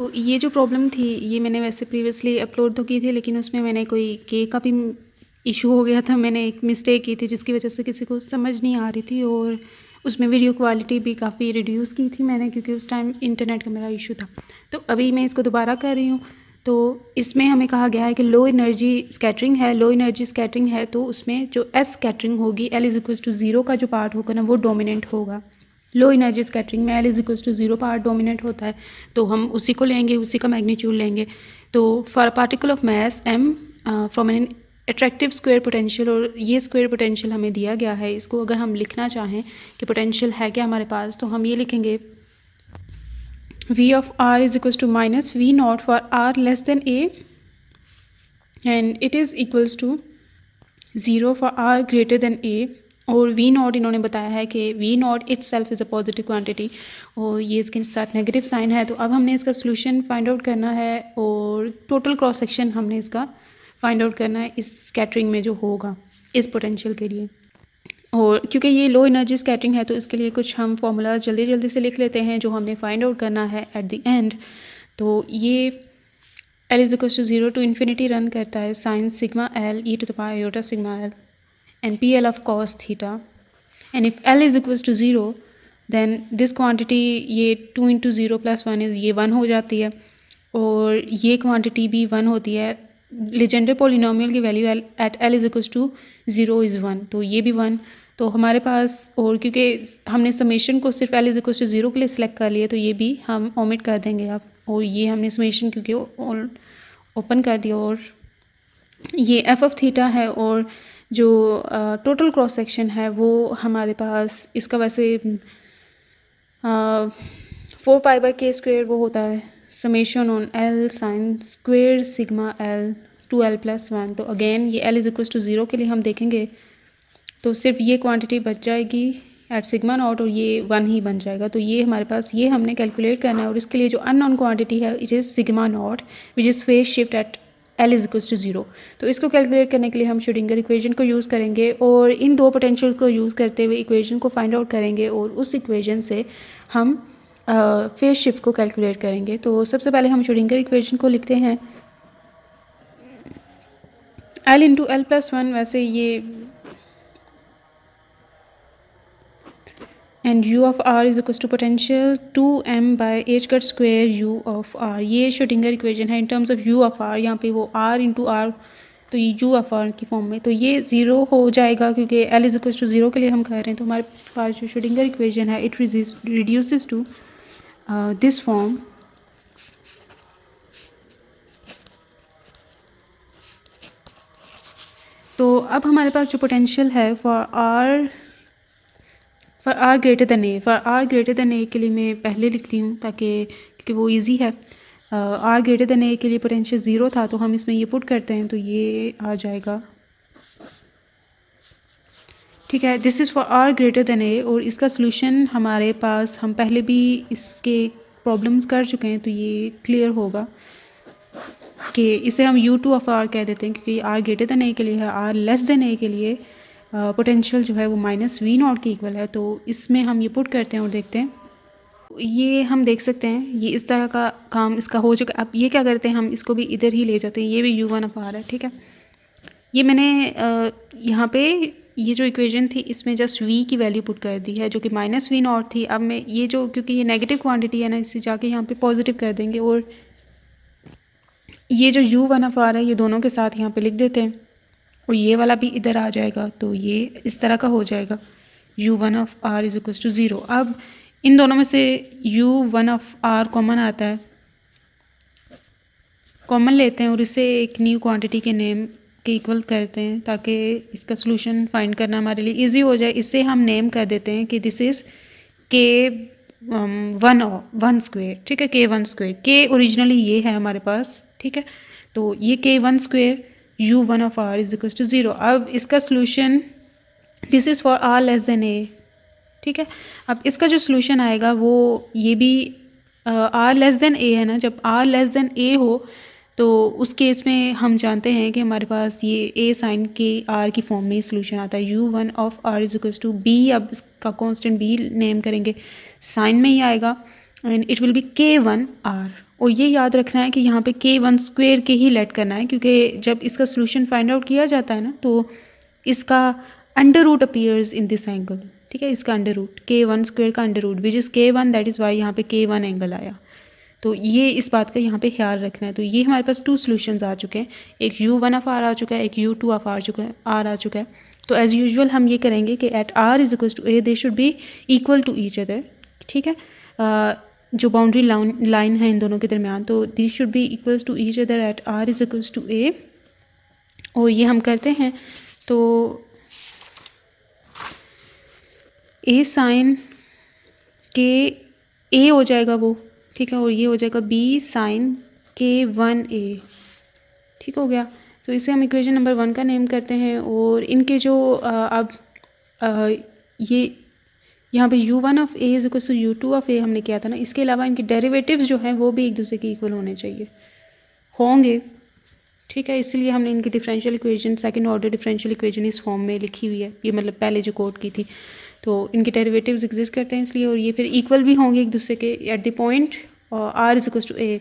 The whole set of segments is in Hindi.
तो ये जो प्रॉब्लम थी ये मैंने वैसे प्रीवियसली अपलोड तो की थी, लेकिन उसमें मैंने कोई के का भी इशू हो गया था, मैंने एक मिस्टेक की थी जिसकी वजह से किसी को समझ नहीं आ रही थी, और उसमें वीडियो क्वालिटी भी काफ़ी रिड्यूस की थी मैंने, क्योंकि उस टाइम इंटरनेट का मेरा इशू था। तो अभी मैं इसको दोबारा कर रही हूँ। तो इसमें हमें कहा गया है कि लो एनर्जी स्कैटरिंग है, लो एनर्जी स्कैटरिंग है तो उसमें जो एस स्कैटरिंग होगी, L is equals to zero का जो पार्ट होगा ना वो डोमिनेंट होगा। लो एनर्जी स्कैटरिंग में L is equals to zero part dominant होता है, तो हम उसी को लेंगे, उसी का मैग्नीट्यूड लेंगे। तो for a particle of mass am from an attractive square potential, और ये स्क्वायर पोटेंशियल हमें दिया गया है, इसको अगर हम लिखना चाहें कि पोटेंशियल है क्या हमारे पास, तो हम ये लिखेंगे V of r is equals to minus V naught for r less than a, and it is equals to 0 for r greater than a। और V नॉट इन्होंने बताया है कि V not it self is a positive quantity, और ये इसके साथ नेगेटिव साइन है। तो अब हमने इसका सोल्यूशन फाइंड आउट करना है, और टोटल क्रॉस सेक्शन हमने इसका फाइंड आउट करना है इस स्कैटरिंग में जो होगा इस पोटेंशियल के लिए। और क्योंकि ये लो एनर्जी स्कैटरिंग है तो इसके लिए कुछ हम फॉर्मूला जल्दी जल्दी से लिख लेते हैं जो हमने फाइंड आउट करना है एट द एंड। तो ये L is equals to 0 to infinity run करता है sine sigma L E to the power iota sigma L and PL of cos theta, and if L is equals to 0 then this quantity ये 2 into 0 plus 1 is ये 1 हो जाती है, और ये quantity भी 1 होती है। Legendre polynomial की value at L is equals to 0 is 1, तो ये भी 1। तो हमारे पास, और क्योंकि हमने समेशन को सिर्फ L is equals to 0 के लिए सिलेक्ट कर लिया तो ये भी हम ओमिट कर देंगे अब, और ये हमने समेशन क्योंकि ओपन कर दिया, और ये एफ ऑफ थीटा है, और जो टोटल क्रॉस सेक्शन है वो हमारे पास इसका वैसे 4π/k² वो होता है summation on L sine square sigma L two L plus 1। तो अगेन ये एल इज इक्वल्स टू 0 के लिए हम देखेंगे तो सिर्फ ये क्वांटिटी बच जाएगी एट सिग्मा नॉट, और ये 1 ही बन जाएगा। तो ये हमारे पास ये हमने कैलकुलेट करना है, और इसके लिए जो अननोन क्वांटिटी है it is sigma naught which is phase shift at L is equals to 0। तो इसको कैलकुलेट करने के लिए हम श्रोडिंगर इक्वेशन को यूज़ करेंगे, और इन दो पोटेंशियल को यूज़ करते हुए इक्वेशन को फाइंड आउट करेंगे, और उस इक्वेशन से हम फेज शिफ्ट को कैलकुलेट करेंगे। तो सबसे पहले हम श्रोडिंगर इक्वेशन को लिखते हैं L इंटू एल प्लस 1, वैसे ये and u of r is equals to potential 2m/h² u of r। ये श्रोडिंगर इक्वेशन है in terms of u of r, यहाँ पे वो r इंटू r, तो ये u ऑफ r की फॉर्म में, तो ये 0 हो जाएगा क्योंकि l इज इक्वल्स टू 0 के लिए हम कह रहे हैं। तो हमारे पास जो श्रोडिंगर इक्वेशन है it reduces to this form. तो अब हमारे पास जो पोटेंशियल है for r greater than a, for r greater than a के लिए मैं पहले लिखती हूँ ताकि क्योंकि वो इजी है। r ग्रेटर दैन a के लिए पोटेंशियल 0 था, तो हम इसमें ये पुट करते हैं तो ये आ जाएगा, ठीक है। This is for r greater than a, और इसका सोल्यूशन हमारे पास हम पहले भी इसके प्रॉब्लम्स कर चुके हैं, तो ये क्लियर होगा कि इसे हम u2 ऑफ r कह देते हैं क्योंकि r ग्रेटर दैन a के लिए है। r लेस दैन a के लिए पोटेंशियल जो है वो माइनस वी नॉट के इक्वल है। तो इसमें हम ये पुट करते हैं और देखते हैं, ये हम देख सकते हैं ये इस तरह का काम इसका हो चुका। अब ये क्या करते हैं, हम इसको भी इधर ही ले जाते हैं, ये भी u1 ऑफ r है, ठीक है। ये मैंने यहाँ पे ये जो इक्वेशन थी इसमें जस्ट v की वैल्यू पुट कर दी है जो कि माइनस वी नॉट थी। अब मैं ये जो क्योंकि ये नेगेटिव क्वांटिटी है ना, इसे जाके यहाँ पे पॉजिटिव कर देंगे, और ये जो u1 ऑफ r है ये दोनों के साथ यहाँ पे लिख देते हैं, और ये वाला भी इधर आ जाएगा, तो ये इस तरह का हो जाएगा u1 of r is equals to 0। अब इन दोनों में से u1 ऑफ r कॉमन आता है, कॉमन लेते हैं और इसे एक न्यू क्वांटिटी के नेम के इक्वल करते हैं ताकि इसका सोल्यूशन फाइंड करना हमारे लिए इजी हो जाए। इसे हम नेम कर देते हैं कि दिस इज़ k1 ठीक है, k1²। k ओरिजिनली ये है हमारे पास, ठीक है। तो ये k1² u1 of r is equals to 0। अब इसका solution this is for r less than a, ठीक है। अब इसका जो सोल्यूशन आएगा वो ये भी r लेस देन a है ना, जब r लेस देन a हो तो उस केस में हम जानते हैं कि हमारे पास ये a साइन के r की फॉर्म में सोल्यूशन आता है u1 of r is equals to b। अब इसका कांस्टेंट b नेम करेंगे, साइन में ही आएगा, and it will be k1 r, और ये याद रखना है कि यहाँ पे k1 स्क्वेयर के ही लेट करना है, क्योंकि जब इसका सोल्यूशन फाइंड आउट किया जाता है ना तो इसका under root appears in this angle, ठीक है, इसका अंडर रूट k1 स्क्वेयर का under root which is k1, that is why यहाँ पे k1 एंगल आया। तो ये इस बात का यहाँ पे ख्याल रखना है। तो ये हमारे पास 2 सॉल्यूशंस आ चुके हैं, एक u1 ऑफ r आ चुका है, एक u2 ऑफ r आ चुका है। तो एज़ यूजुअल हम ये करेंगे कि at r is equal to a they should be equal to each other, ठीक है, जो बाउंड्री लाइन है इन दोनों के दरमियान, तो this should be equals to each other at r is equals to a। और ये हम करते हैं तो a साइन के a हो जाएगा वो, ठीक है, और ये हो जाएगा b साइन k1a, ठीक हो गया। तो इसे हम इक्वेशन नंबर 1 का नेम करते हैं। और इनके जो अब ये यहाँ पे u1 of a is equal to u2 of a हमने किया था ना, इसके अलावा इनके डेरिवेटिव्स जो हैं वो भी एक दूसरे के इक्वल होने चाहिए, होंगे, ठीक है। इसलिए हमने इनकी differential equation, second order differential equation इस फॉर्म में लिखी हुई है, ये मतलब पहले जो कोट की थी। तो इनके डेरिवेटिव्स एग्जिस्ट करते हैं इसलिए, और ये फिर इक्वल भी होंगे एक दूसरे के at the point r is equal to a।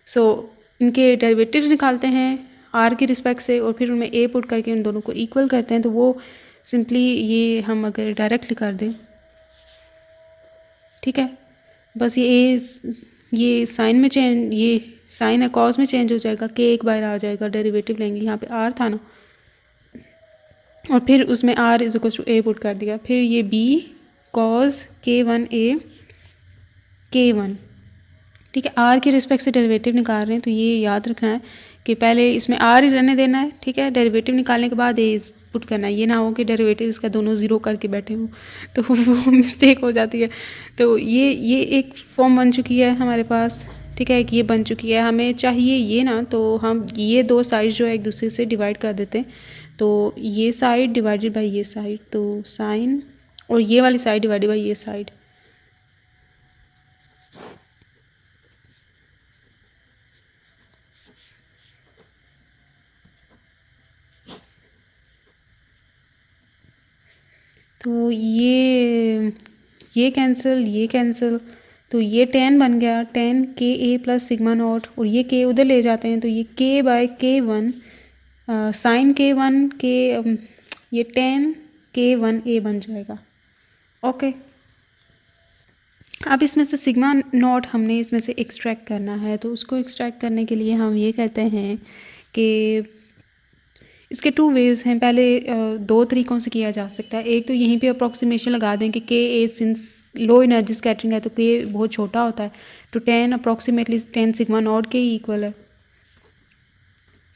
So इनके डेरिवेटिव्स निकालते हैं r की रिस्पेक्ट से, और फिर उनमें a पुट करके उन दोनों को इक्वल करते हैं। तो वो सिंपली ये हम अगर डायरेक्टली कर दें, ठीक है, बस ये साइन में चेंज, ये साइन है कॉस में चेंज हो जाएगा, k एक बाहर आ जाएगा, डेरिवेटिव लेंगे, यहाँ पे r था ना, और फिर उसमें r is equal to a put कर दिया, फिर ये b कॉस k1a k1, ठीक है, r के रिस्पेक्ट से डेरिवेटिव निकाल रहे हैं। तो ये याद रखना है कि पहले इसमें r ही रहने देना है, ठीक है, डेरिवेटिव निकालने के बाद a पुट करना है, ये ना हो कि डेरिवेटिव इसका दोनों ज़ीरो करके बैठे हों तो वो मिस्टेक हो जाती है। तो ये एक फॉर्म बन चुकी है हमारे पास, ठीक है, कि ये बन चुकी है। हमें चाहिए ये ना, तो हम ये दो साइड जो है एक दूसरे से डिवाइड कर देते हैं। तो ये साइड डिवाइडेड बाई ये साइड, तो साइन, और ये वाली साइड डिवाइडेड बाई ये साइड, तो ये कैंसिल, तो ये 10 बन गया, 10 के ए प्लस सिग्मा नॉट, और ये के उधर ले जाते हैं तो ये के बाय k1 साइन k1 के ये 10 k1a बन जाएगा। ओके, अब इसमें से सिग्मा नॉट हमने इसमें से एक्सट्रैक्ट करना है। तो उसको एक्सट्रैक्ट करने के लिए हम ये करते हैं कि इसके 2 वेज हैं। पहले 2 तरीक़ों से किया जा सकता है। एक तो यहीं पे अप्रॉक्सीमेशन लगा दें कि के ए सिंस लो एनर्जी स्कैटरिंग है तो के बहुत छोटा होता है, तो 10 अप्रॉक्सीमेटली 10 सिग्मा नॉट के ही इक्वल है,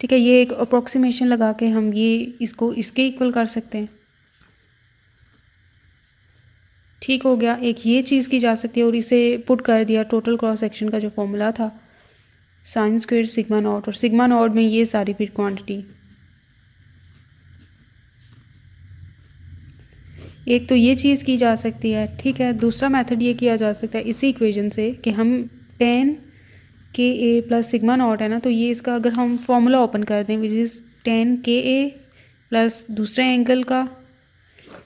ठीक है। ये एक अप्रॉक्सीमेशन लगा के हम ये इसको इसके इक्वल कर सकते हैं, ठीक हो गया। एक ये चीज़ की जा सकती है, और इसे पुट कर दिया टोटल क्रॉस सेक्शन का जो फॉर्मूला था, साइन स्क्वायर सिग्मा नॉट, और सिग्मा नॉट में ये सारी फिर क्वांटिटी। एक तो ये चीज़ की जा सकती है, ठीक है। दूसरा मेथड ये किया जा सकता है इसी इक्वेशन से कि हम 10 के ए प्लस सिग्मा नॉट है ना, तो ये इसका अगर हम फॉर्मूला ओपन कर दें विच इज़ 10 के ए प्लस दूसरे एंगल का,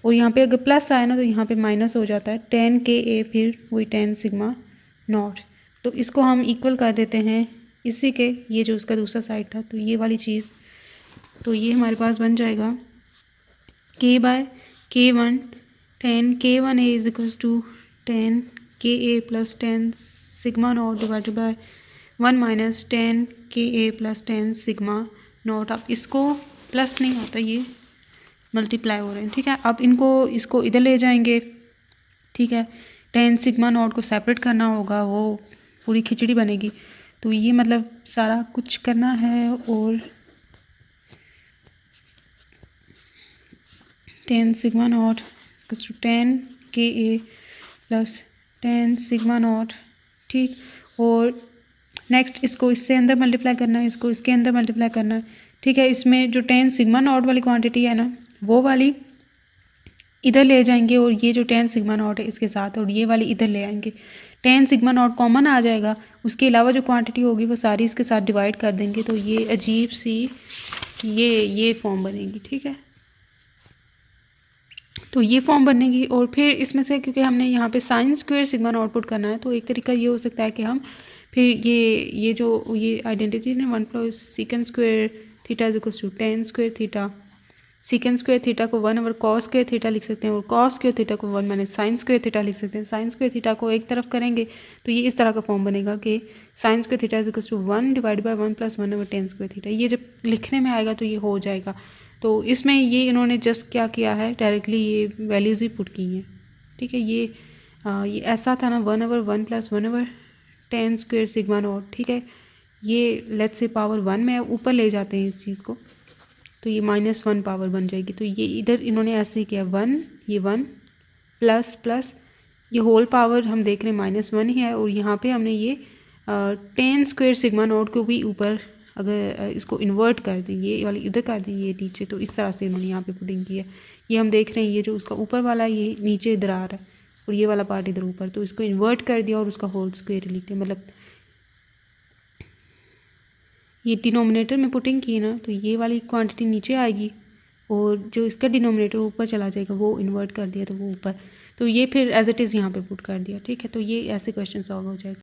और यहाँ पे अगर प्लस आए ना तो यहाँ पे माइनस हो जाता है, 10 के ए फिर वही 10 सिग्मा नॉट। तो इसको हम इक्वल कर देते हैं इसी के, ये जो उसका दूसरा साइड था, तो ये वाली चीज़, तो ये हमारे पास बन जाएगा k by k1 10 k1a is equals to 10 ka plus 10 sigma naught divided by 1 minus 10 ka plus 10 sigma naught. अब इसको प्लस नहीं आता, ये मल्टीप्लाई हो रहे हैं, ठीक है। अब इसको इधर ले जाएंगे, ठीक है। 10 सिग्मा नॉट को सेपरेट करना होगा, वो पूरी खिचड़ी बनेगी। तो ये मतलब सारा कुछ करना है, और 10 सिग्मा नॉट इक्वल्स टू 10 के ए प्लस 10 सिग्मा नॉट, ठीक। और नेक्स्ट इसको इससे अंदर मल्टीप्लाई करना है, इसको इसके अंदर मल्टीप्लाई करना है, ठीक है। इसमें जो 10 सिग्मा नॉट वाली क्वांटिटी है ना, वो वाली इधर ले जाएंगे, और ये जो 10 सिग्मा नॉट है इसके साथ, और ये वाली इधर ले आएंगे। 10 सिग्मा नॉट कॉमन आ जाएगा, उसके अलावा जो क्वांटिटी होगी वो सारी इसके साथ डिवाइड कर देंगे, तो ये अजीब सी ये फॉर्म बनेगी, ठीक है। तो ये फॉर्म बनेगी, और फिर इसमें से क्योंकि हमने यहाँ पे sine square sigma not put करना है, तो एक तरीका ये हो सकता है कि हम फिर ये जो ये आइडेंटिटी ने 1 plus secant square theta is equal to tan square theta, secant square theta को 1 ओवर कॉस स्क्वायर थीटा लिख सकते हैं और कॉस स्क्वायर थीटा को 1 माइनस साइन स्क्वायर थीटा लिख सकते हैं। साइन स्क्वायर थीटा को एक तरफ करेंगे तो ये इस तरह का फॉर्म बनेगा कि sine square theta is equal to 1 divide by 1 plus 1 over tan square theta. ये जब लिखने में आएगा तो ये हो जाएगा। तो इसमें ये इन्होंने जस्ट क्या किया है, डायरेक्टली ये वैल्यूज़ ही पुट की हैं। ठीक है, ये ऐसा था ना 1 over 1 plus 1 over tan square sigma not. ठीक है, ये लेट्स से पावर 1 में ऊपर ले जाते हैं इस चीज़ को, तो ये -1 पावर बन जाएगी। तो ये इधर इन्होंने ऐसे ही किया 1, ये 1 प्लस प्लस ये होल पावर हम देख रहे हैं -1 ही है, और यहाँ पे हमने ये 10 स्क्वायर सिग्मा नॉट को भी ऊपर अगर इसको इन्वर्ट कर दें, ये वाली इधर कर दें, ये नीचे, तो इस तरह से इन्होंने यहाँ पे पुटिंग की है। ये हम देख रहे हैं ये जो उसका ऊपर वाला है ये नीचे इधर आ रहा है और ये वाला पार्ट इधर ऊपर, तो इसको इन्वर्ट कर दिया और उसका होल स्क्वायर लिख दिया। मतलब ये डिनोमिनेटर में पुटिंग की ना, तो ये वाली क्वांटिटी नीचे आएगी और जो इसका डिनोमिनेटर ऊपर चला जाएगा, वो इन्वर्ट कर दिया तो वो ऊपर, तो ये फिर एज इट इज़ यहाँ पे पुट कर दिया। ठीक है, तो ये ऐसे क्वेश्चन सॉल्व हो जाएगा।